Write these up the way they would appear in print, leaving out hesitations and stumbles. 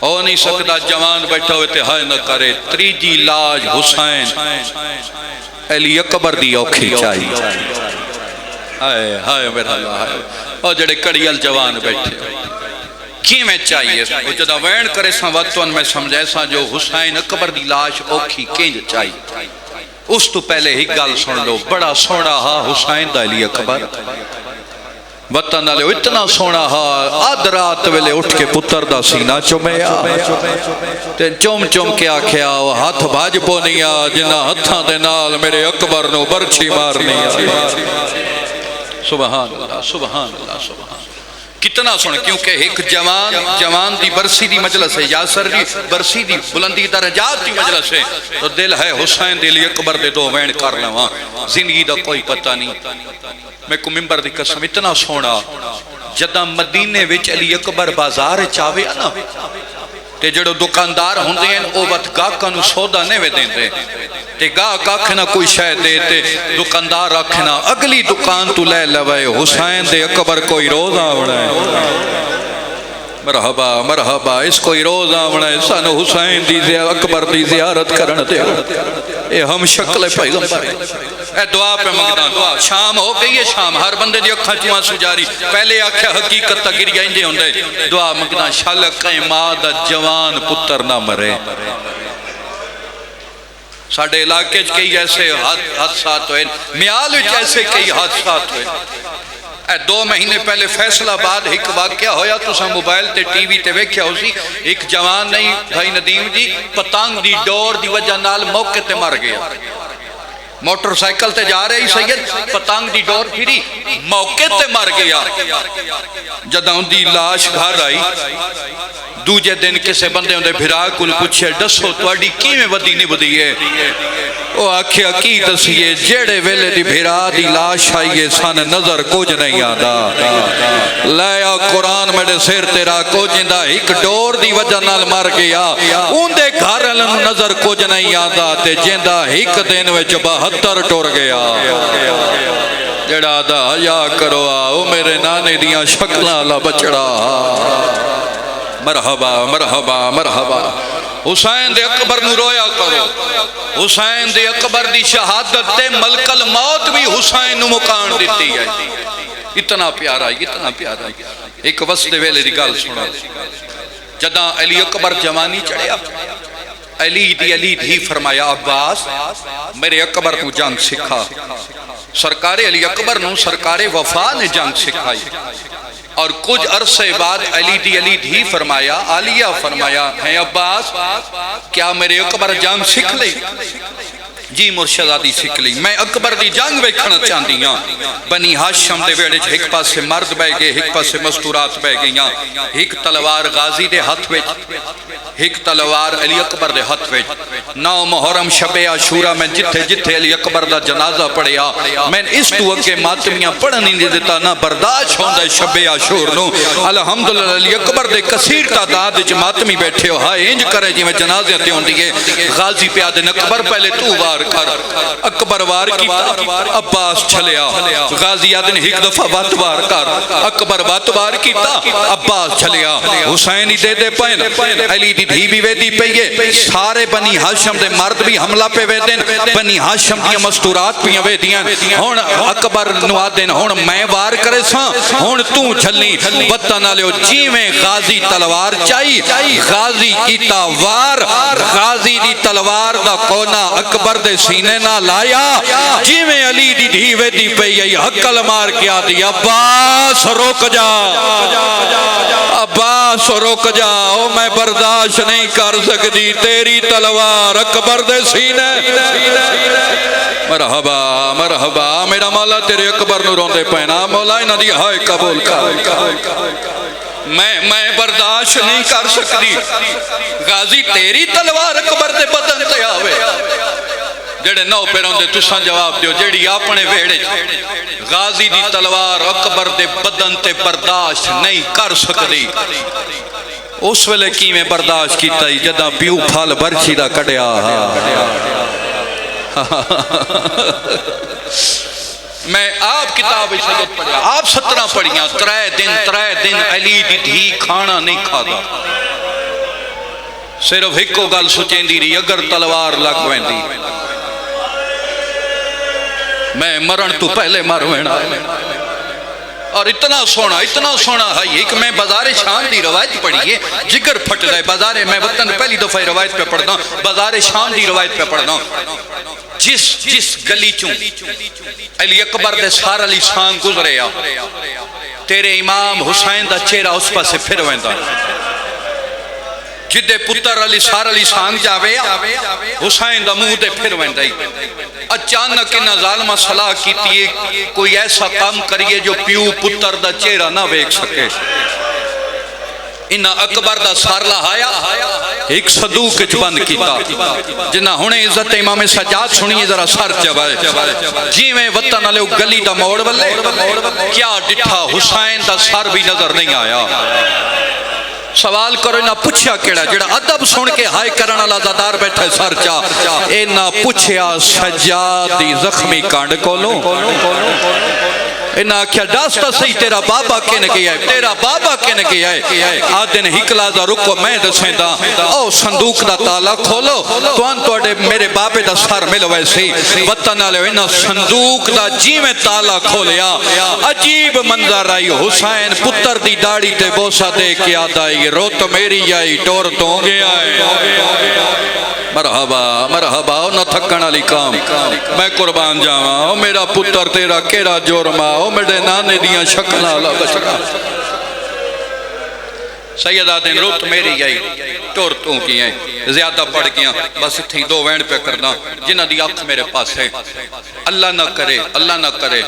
ہو نہیں سکتا جوان بیٹھا ہوئے تے ہائے نہ کرے تریجی لاج حسین علی اکبر دی اوکھی چاہیے ہائے ہائے میرا اللہ ہائے اور جڑے کڑیل جوان بیٹھے کی میں چاہیے وہ جدہ وین کرے ساں وقتون میں سمجھے ساں جو حسین اکبر دی لاش اوکھی کینج چاہیے اس تو پہلے ہی گل سن لو بڑا سونا ہا حسین دا علی اکبر وطن والے اتنا سونا ہا آدھ رات ویلے اٹھ کے پتر دا سینہ چومیا تے چوم چوم کے آکھیا ہاتھ بھاج پونیا جنہ ہتھاں دے نال میرے اکبر نو برچھی مارنی سبحان اللہ سبحان اللہ سبحان کتنا سن کیونکہ ایک جوان دی برسی دی مجلس ہے یاسر دی برسی دی بلندی درجات دی مجلس ہے تو دل ہے حسین دے علی اکبر دے دو وین کر لواں زندگی دا کوئی پتہ نہیں میں کو ممبر دی قسم اتنا سونا جدہ مدینے وچ علی اکبر بازار چاوے نا تے جڑو دکاندار ہوندے ہیں او وقت گاہکاں نو سودا نہیں وے دیندے تے گاہک آکھنا کوئی شے دے تے دکاندار آکھنا اگلی دکان تو لے لوے حسین دے اکبر کوئی روز آونا ہے مرحبا مرحبا اس کوئی روز آونا ہے سانو حسین دی اکبر دی زیارت کرن دے اے ہم شکل پیغمبر اے دعا پہ مگدہ دعا شام ہو گئی ہے شام ہر بندے دی اکھا چوہاں سجاری پہلے آکھیا حقیقت تا گری گئیں دے ہوندے دعا مگدہ شالک مادہ جوان پتر نہ مرے ساڑھے علاقے کئی ایسے حادثات ہوئے میال ایسے کئی حادثات ہوئے اے 2 مہینے پہلے فیصلہ بعد ایک واقعہ ہویا تو سا موبائل تے ٹی وی تے ویکھیا ہو سی ایک جوان نہیں بھائی ندیم جی پتنگ دی ڈور دی وجہ نال موقع تے مر گیا موٹر سائیکل تے جا رہی سید پتنگ دی ڈور پھری موقع تے مر گیا جدہ ان دی لاش گھر آئی دوجہ دن کسے بندے ہوندے بھرا کل پوچھے ڈسو توڑی کی میں ودی نہیں ودی ہے وہ آکھیا کی دسیے جیڑے ویلے دی بھرا دی لاش آئیے سان نظر کچھ نہیں آدھا لیا قرآن میرے سیر تیرا کو جندہ ایک ڈور دی وجہ نال مر گیا ان دے گھر نظر کچھ نہیں آدھا تے جندہ ایک دن وچ 72 ٹور گیا جڑا دا یا کرو آؤ میرے نانے دیاں شکلہ اللہ بچڑا مرحبا مرحبا مرحبا حسین دے اکبر نو رویا کرو حسین دے اکبر دی شہادت تے ملک الموت بھی حسین نو مکان دیتی ہے اتنا پیارا اتنا پیارا ایک وسط ویلے دی گال سنا جدہ علی اکبر جوانی چڑھیا علی دی فرمایا عباس میرے اکبر کو جنگ سکھا سرکار علی اکبر نو سرکار وفا نے جنگ سکھائی اور کچھ عرصے بعد علی دی فرمایا عالیہ فرمایا ہے عباس کیا میرے اکبر جنگ سکھ لے جی مرشدادی سکھ لی میں اکبر دی جنگ ویکھنا چاندی ہاں بنی ہاشم دے ویڑے ایک پاس سے مرد بے گئے ایک پاس سے مستورات بے گئی ہاں ایک تلوار غازی دے ہاتھ وچ ایک تلوار علی اکبر دے ہاتھ وچ 9 محرم شب عاشورہ میں جتھے علی اکبر دا جنازہ پڑھیا میں اس تو اگے ماتمیاں پڑھن نہیں دیتا نہ برداشت ہوندا شب عاشور نو الحمدللہ علی اکبر دے کثیر تعداد وچ ماتمی بیٹھے ہو ہائے انج کرے جی میں جنازے تے ہوندی ہے غازی پہ آدھے اکبر پہلے تو وار کر اکبر وار کیتا عباس چھلیا غازی آدھے ایک دفعہ بات وار کر اکبر بات وار کیتا عباس چھلیا حسینی دے دے پین علی دی دھی بھی ویدی پہیے سارے بنی ہاشم دے مرد بھی حملہ پہ ویدن بنی ہاشم دیا مستورات بھی ویدیاں ہون اکبر نوادن ہون میں وار کرے ساں ہون تو چھلنی وطن آلیو جی میں غازی تلوار چاہی غازی کیتا وار غازی دی تلوار دا کونا اکبر دے سینے نہ لایا جی میں علی دی دھی ویدی پہیے حقل مار کیا دی عباس روک جا عباس روک جا او میں برداشت نہیں کر سکتی تیری تلوار اکبر دے سینے مرحبا مرحبا میرا مولا تیرے اکبر نو روندے پہنا مولا انہ دی ہائے قبول کر میں برداشت نہیں کر سکتی غازی تیری تلوار اکبر دے بدن تے آوے جڑے نو پیروں دے تساں جواب دیو جڑی اپنے ویڑے غازی دی تلوار اکبر دے بدن تے برداشت نہیں کر سکتی اس ویلے کی میں برداشت کیتا ہی جدہ پیو پھال برچی دا کڑیا میں آپ کتاب سجد پڑھیا آپ 17 پڑھیاں 3 دن علی دی دھی کھانا نہیں کھا دا صرف ایکو گل سوچیندی رہی اگر تلوار لگ ویندی میں مرن تو پہلے مر وینا اور اتنا سونا ہے ایک میں بازار شام دی روایت پڑھی ہے جگر پھٹ جائے بازار میں وطن پہلی دفعہ روایت پہ پڑھنا بازار شام دی روایت پہ پڑھنا جس گلی چوں علی اکبر دے سار علی شان گزرے تیرے امام حسین دا چہرہ اس پاس سے پھر ویندا جدے پتر علی سار علی شان جاوے حسین دا منہ دے پھر ویندا اچانک انہاں ظالمہ صلاح کیتی ہے کوئی ایسا کام کریے جو پیو پتر دا چہرہ نہ ویکھ سکے انہاں اکبر دا سار لہایا ایک صدوق اچ بند کیتا جنہاں ہونے عزت امام سجاد سنیے ذرا سر چبائے جی میں وطن علیہ گلی دا موڑ بلے کیا ڈٹھا حسین دا سر بھی نظر نہیں آیا سوال کرو نہ پوچھیا کیڑا جڑا ادب سن کے ہائے کرن والا زادار بیٹھے سر چا اے نہ پوچھیا سجاد دی زخمی کانڈ کولو انہاں کیا داستا صحیح تیرا بابا کن گیا ہے تیرا بابا کن گیا ہے آدن ہکلا دا رکو میں دسیں دا او صندوق دا تالا کھولو تو ان توڑے میرے بابے دا سر ملوے سی وطن آلے انہاں صندوق دا جی میں تالا کھولیا عجیب منظر آئی حسین پتر دی داڑی تے بوسا دے کے آدائی رو تو میری آئی ٹور تو گیا ہے مرحبا مرحبا نہ تھکن علی کام میں قربان جاواں میرا پتر تیرا کیڑا جرما میرے نانے دیاں شکلاں لگا سیدہ دن روت میری آئی ٹور تو کی ہیں زیادہ پڑھ گیا بس تھی دو وین پہ کرنا جنہ دی آنکھ میرے پاس ہے اللہ نہ کرے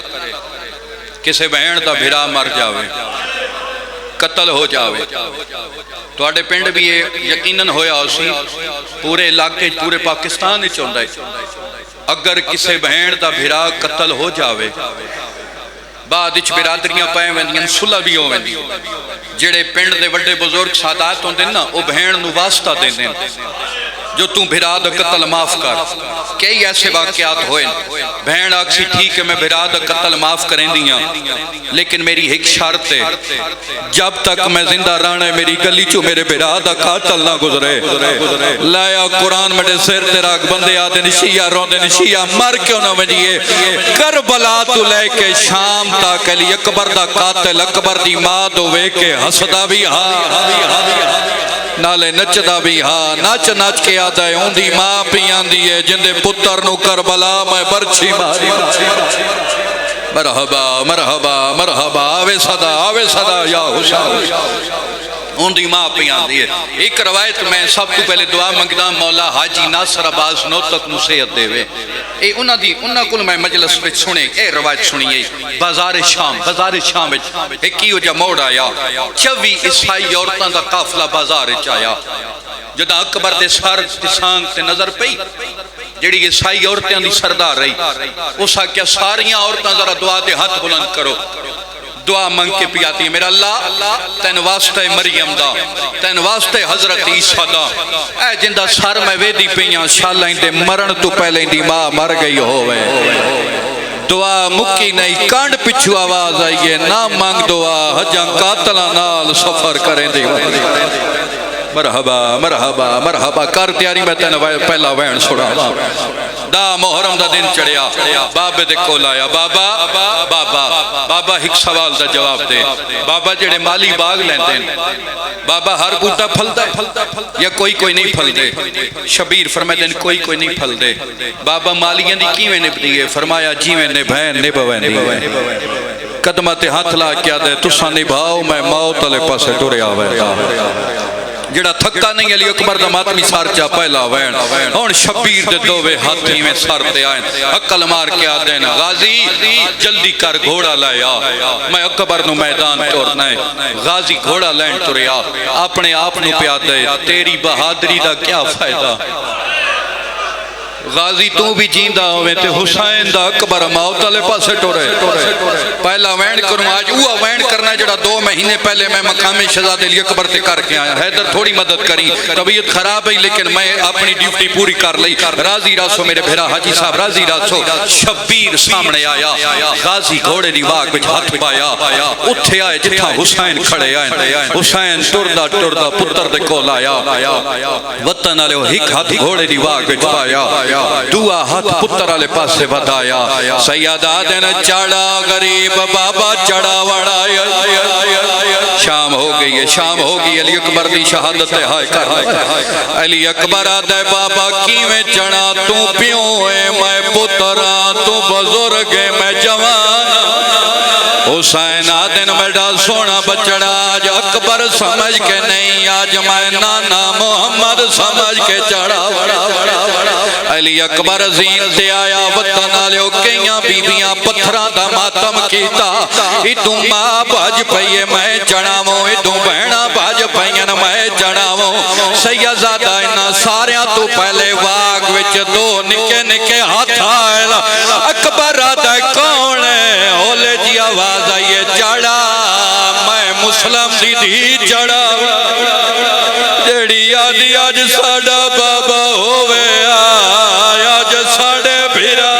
کسے بہن دا بھرا مر جاوے قتل ہو جاوے تو آڑے پینڈ بھی یہ یقیناً ہویا اسی پورے علاقے پورے پاکستان چوندہ ہے اگر کسے بہن دا بھرا قتل ہو جاوے بعد اچھ برادریاں پائے ویندیاں صلح بھی ہو ویندی جڑے پینڈ دے وڈے بزرگ سادات ہوں دینا او بہن نو واسطہ دے دیں جو تم بھرا دا قتل معاف کر کئی ایسے واقعات ہوئے بہن آکسی ٹھیک ہے میں بھرا دا قتل معاف کریں دیاں لیکن میری ایک شرط ہے جب تک میں زندہ رہنا میری گلی چو میرے بھرا دا قاتل نہ گزرے لایا قرآن میں سیر تیراک بندے آدھے نشیہ روندے نشیہ مر کیوں نہ مجھئے کربلا تو لے کے شام تاک علی اکبر دا قاتل اکبر دی ماں دو وے کے حسدہ بھی نالے نچدہ بھی ناچ کے آدھا ہے اون دی ماں پیان دیئے جندے پتر نو کربلا میں برچی ماری مرحبا آوے صدا یا حسین اون دی ماں پیان دیئے ایک روایت میں سب کو پہلے دعا منگدہ مولا حاجی ناصر عباس نو تک نصیحت دے وے انہاں کل میں مجلس میں سنے اے روایت سنیے بازار شام ایک کیو جا موڑ آیا 24 عیسائی عورتاں دا قافلہ بازار آیا جدہ اکبر دے سار تسانگ تے نظر پئی جڑی عیسائی عورتیں دی سردار رہی اسا کیا ساریاں عورتاں ذرا دعا دے ہاتھ بلند کرو دعا منگ کے پیاتی ہے میرا اللہ تین واسطہ مریم دا تین واسطہ حضرت عیسیٰ دا اے جندہ سار میں ویدی پیاں شاللہ اندے مرن تو پہلے اندی ماں مر گئی ہوئے دعا مکی نہیں کانڈ پچھو آواز آئیے نہ مانگ دعا حجاں قاتلہ نال سفر کریں دی مرحبا کر تیاری میں تین پہلا وین سڑا دا محرم دا دن چڑیا بابے دے کول آیا بابا ایک سوال دا جواب دے بابا جڑے مالی باغ لیندے بابا ہر بوٹا پھل دے یا کوئی نہیں پھل دے شبیر فرمائے دن کوئی نہیں پھل دے بابا مالیاں دی کیویں نب دیئے فرمایا جیویں نبھین نبھوین دیئے قدمت ہاتھ لا کیا دے تسا نبھاؤ میں موت علی پاسے ٹورے آوے جڑا تھکا نہیں علی اکبر دا ماتمی سار چا پہلا وین ہون شبیر دے دووے ہاتھی میں سار تے آئیں عقل مار کے آدھیں غازی جلدی کر گھوڑا لایا میں اکبر نو میدان ٹورنا ہے غازی گھوڑا لین ٹوریا اپنے آپ نو پیا دے تیری بہادری دا کیا فائدہ غازی تو بھی جیندہ ہوئے تے حسین دا اکبر موت والے پاسے ٹورے پہلا وین کروں آج وہ وین کرنا ہے جڑا 2 مہینے پہلے میں مقام شہزادے علی اکبر تے کر کے آیا حیدر تھوڑی مدد کری طبیعت خراب ہے لیکن میں اپنی ڈیوٹی پوری کر لئی راضی راسو میرے بھیرا حاجی صاحب راضی راسو شبیر سامنے آیا غازی گھوڑے دی واگ وچ ہاتھ پایا اٹھے آئے جتھا حسین کھڑے آئے حسین ٹردا ٹردا پتر دے کول آیا وطن والے ہک ہاتھ گھوڑے دی واگ وچ پایا دعا ہاتھ پتر والے پاسے ودایا سیدہ دن چڑھا غریب بابا چڑھا وڑایا شام ہو گئی ہے شام ہو گئی علی اکبر دی شہادت ہائے کر علی اکبر آدھے بابا کیویں چڑھا تو پیوں ہے میں پترا تو بزرگ ہے میں جوان حسین آدن بڑا سونا بچڑا آج اکبر سمجھ کے نہیں آج میں نانا محمد سمجھ کے چڑھا علی اکبر زین تے آیا وطن آلیو کئیاں بیبیاں پتھرہ دا ماتم کیتا ادھوں ماں بھاج پئیے میں چڑھاووں ادھوں بہنا بھاج پئین میں چڑھاووں سیدزادہ انہا ساریاں تو پہلے واگ وچ 2 نکے نکے ہاتھ آئے اکبر آدھے کون ہے ہولے جی آواز آئیے چڑھا میں مسلم دی دی چڑھا جڑی آدھی آج ساڑا بابا ہوئے آج ساڑے بھیرا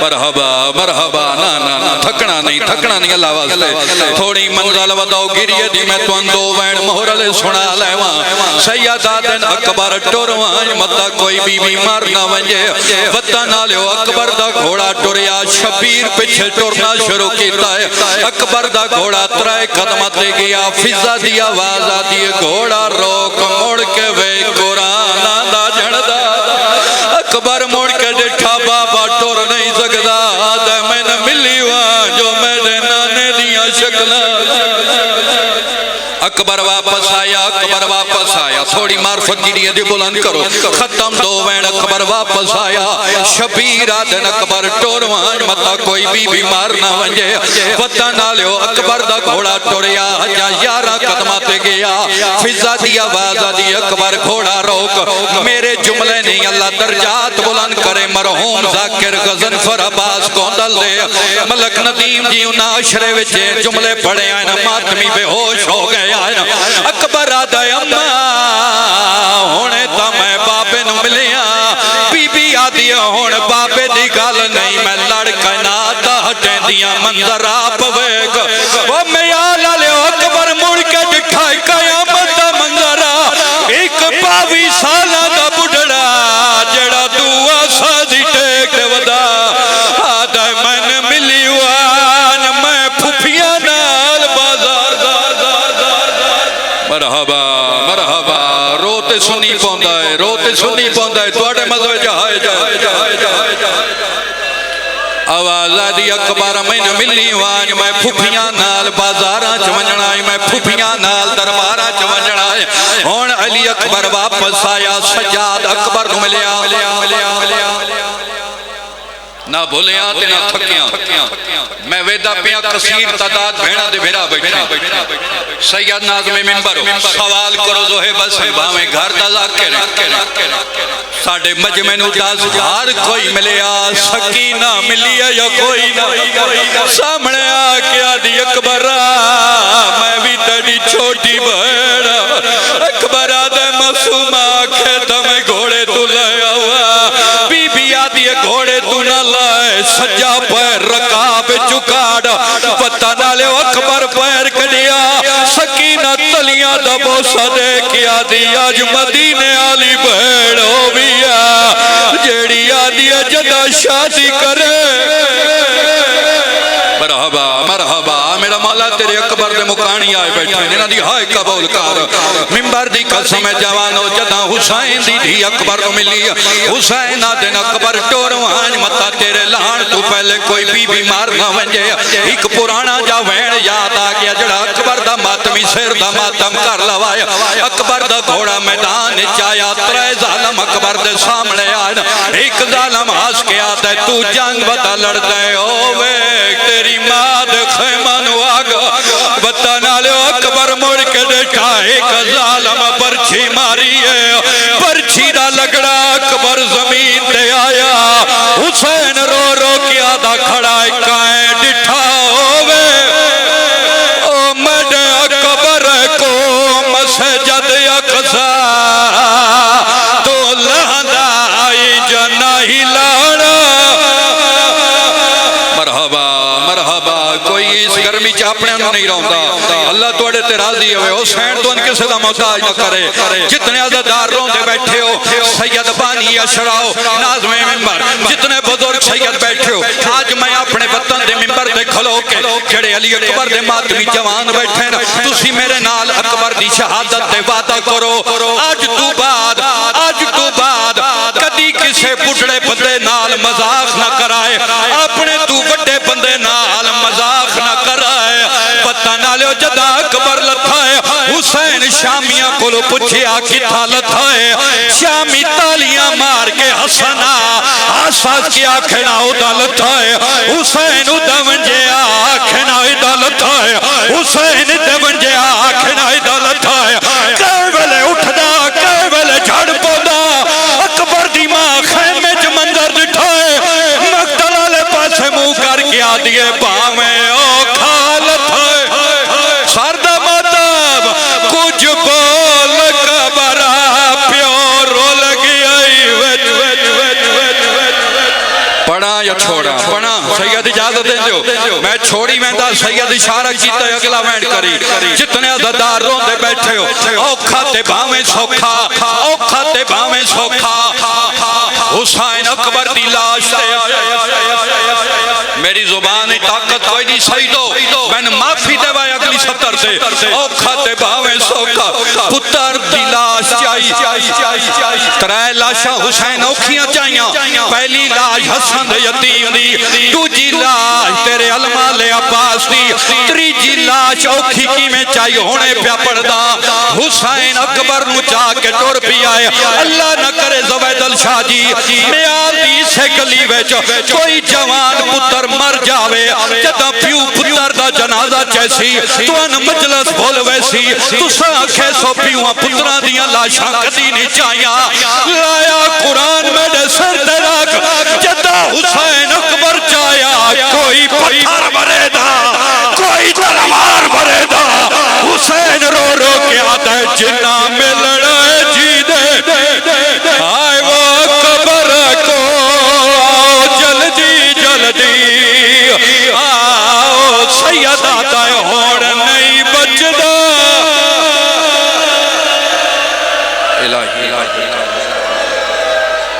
مرحبا مرحبا نا تھکنا نہیں اللہ واسطے تھوڑی منزل وداؤ گریے دی میں تو اندو وین مہرلے سنا لیوان سیدہ دن اکبر ٹوروان مطا کوئی بی بی مارنا ونجے وطن آلیو اکبر دا گھوڑا ٹوریا شبیر پچھے ٹورنا شروع کیتا ہے اکبر دا گھوڑا 3 قدمت دے گیا فضا دی آواز آدھی گھوڑا روک موڑ کے وے قرآن آدھا جھڑدا اکبر موڑ کے ڈٹھا بابا ٹور نہیں سکتا آدھا میں نے ملی وہاں جو میرے نانے دیا شکلہ اکبر واپس آیا تھوڑی معرفت گیری دی بلند کرو ختم 2 وین اکبر واپس آیا شبیر آدن اکبر ٹوروان مطا کوئی بی بی مارنا ونجے وطن آلیو اکبر دا گھوڑا ٹوریا جا 11 قدمات گیا فضا دی آواز دی اکبر گھوڑا روک میرے جملے نہیں اللہ درجات بلند کرے مرحوم ذاکر غزنفر عباس کوندل دے ملک ندیم جی انہا عشرے وچے جملے پڑے آئے نا ماتمی بے ہوش ہو گئے اکبر آدھا اماں ہونے تا میں بابے نو ملیا بی بی آدھی ہون بابے دی گال نہیں میں لڑکا ناتا ہٹیں دیا منظر آپ ویگ وہ میال آلے اکبر مڑ کے دکھائی قیامت دا منظر ایک 22 سالہ دا بڑھڑا جڑا دعا سادی ٹیک دے ودا آدھا میں نے ملی وان میں پھپیاں نال بازار مرحبا مرحبا روتے سنی پوندا ہے توڑے مزوے جہائے آواز آدھی اکبر میں نے ملی وان میں پھپیاں نال بازاراں چونجنائے میں پھپیاں نال درباراں چونجنائے ہون علی اکبر واپس آیا سجاد اکبر نو ملیا نہ بھولیا تے نہ تھکیاں میں ویدہ پیاں کثیر تعداد بھیڑا دے بھیڑا بیٹھا سید ناظم ممبر سوال کرو زوہے بس باویں گھر دا ذاکر ساڑھے مجمع نو 10,000 کوئی ملیا سکینہ ملی ہے یا کوئی نہ سامنے آکیا دی اکبر میں بھی تڑی چھوٹی بھیڑا اکبر آدھے معصوم آکھے تمہیں گھوڑے تو لیا ہوا بی بی آدھی گھوڑے تو نہ لائے سجا پیر رکاب چکاڑا پتہ نالے اکبر پیر کڑیا سکینہ تلیاں دبو صدے کیا دی آج مدینے آلی بھیڑ ہو بیا جیڑی آدھی جدہ شادی کرے مرحبا مرحبا میرا مولا تیرے اکبر دے مکانی آئے بیٹھے انہاں دی ہائے قبول کر ممبر دی قسم جوانو جدہ حسین دی دھی اکبر نو ملی حسین آدن اکبر ٹوروان مطا تیرے لان تو پہلے کوئی بی بی مارنا ونجے ایک پرانا جا وین یاد آگیا جڑا اکبر دا ماتمی سیر دا ماتم کر لوایا اکبر دا گھوڑا میدان چایا 3 ظالم اکبر دے سامنے آئے ایک ظالم ہاس کے آتا ہے تو جنگ بتا لڑ دے اوے تیری ماں دے خیمہ نو آگا بتانا لے اکبر مڑ کے دیکھا ایک ظالم پرچھی ماری ہے پرچھی دا لگڑا اکبر تے راضی ہوئے حسین تو ان کسی دا محتاج نہ کرے جتنے عزادار روندے بیٹھے ہو سید بانی اشراؤ ناظم ممبر جتنے بزرگ سید بیٹھے ہو آج میں اپنے وطن دے ممبر دے کھلو کے جڑے علی اکبر دے ماتمی جوان بیٹھے نا تسی میرے نال اکبر دی شہادت دے وعدہ کرو آج تو بعد کدی کسے بڑھڑے بندے نال مذاق نہ کرائے اپنے تو بڑے بندے نال مذاق نہ کرائے پتہ نہ لو جدا اکبر لتھائے حسین شامیاں کولو پچھیا کتھا لتھائے شامی تالیاں مار کے حسنا آساس کی آنکھنا ادا لتھائے حسین ادا منجے آنکھنا ادا لتھائے حسین ادا منجے آنکھنا ادا لتھائے کیولے اٹھدا کیولے جھڑ پودا اکبر دی ماں خیمے جو منظر دٹھائے مقتل والے پاسے منہ کر کے آدھیے باویں او کھالت ہے سردہ ماتب کچھ بول کبرا پیو رو لگی آئی ویٹ پڑھا یا چھوڑا پڑھا سید اجازت دیں جو میں چھوڑی میں دا سید اشارہ کیتا ہے اگلا وینڈ کری جتنے عزادار روندے بیٹھے ہو اوکھا تے بھاویں سوکھا اوکھا تے بھاویں سوکھا حسین اکبر دی لاش میری زبان طاقت کوئی نہیں سیدو میں نے معافی دے وائے اگلی سطر سے اوکھا تے بھاویں سوکھا پتر دی لاش چاہی ترائے لاشاں حسین اوکھیاں چاہیاں پہلی لاش حسن دے یتیم دی دوجی لاش تیرے علماء لے عباس دی تریجی لاش اوکھی کی میں چاہیے ہونے پیا پڑدا حسین اکبر نو چاہ کے ٹور پی آئے اللہ نہ کرے زوید الشاہ جی میال دی سے گلی ویچ کوئی جوان پتر مر جاوے جدا پیو پتر دا جنازہ چیسی تو ان مجلس بھول ویسی تو سانکھے سو پیوہ پتران دیاں لاشاں کدی نہیں چاہیاں لایا قرآن میں دے سر دے رکھ جدا حسین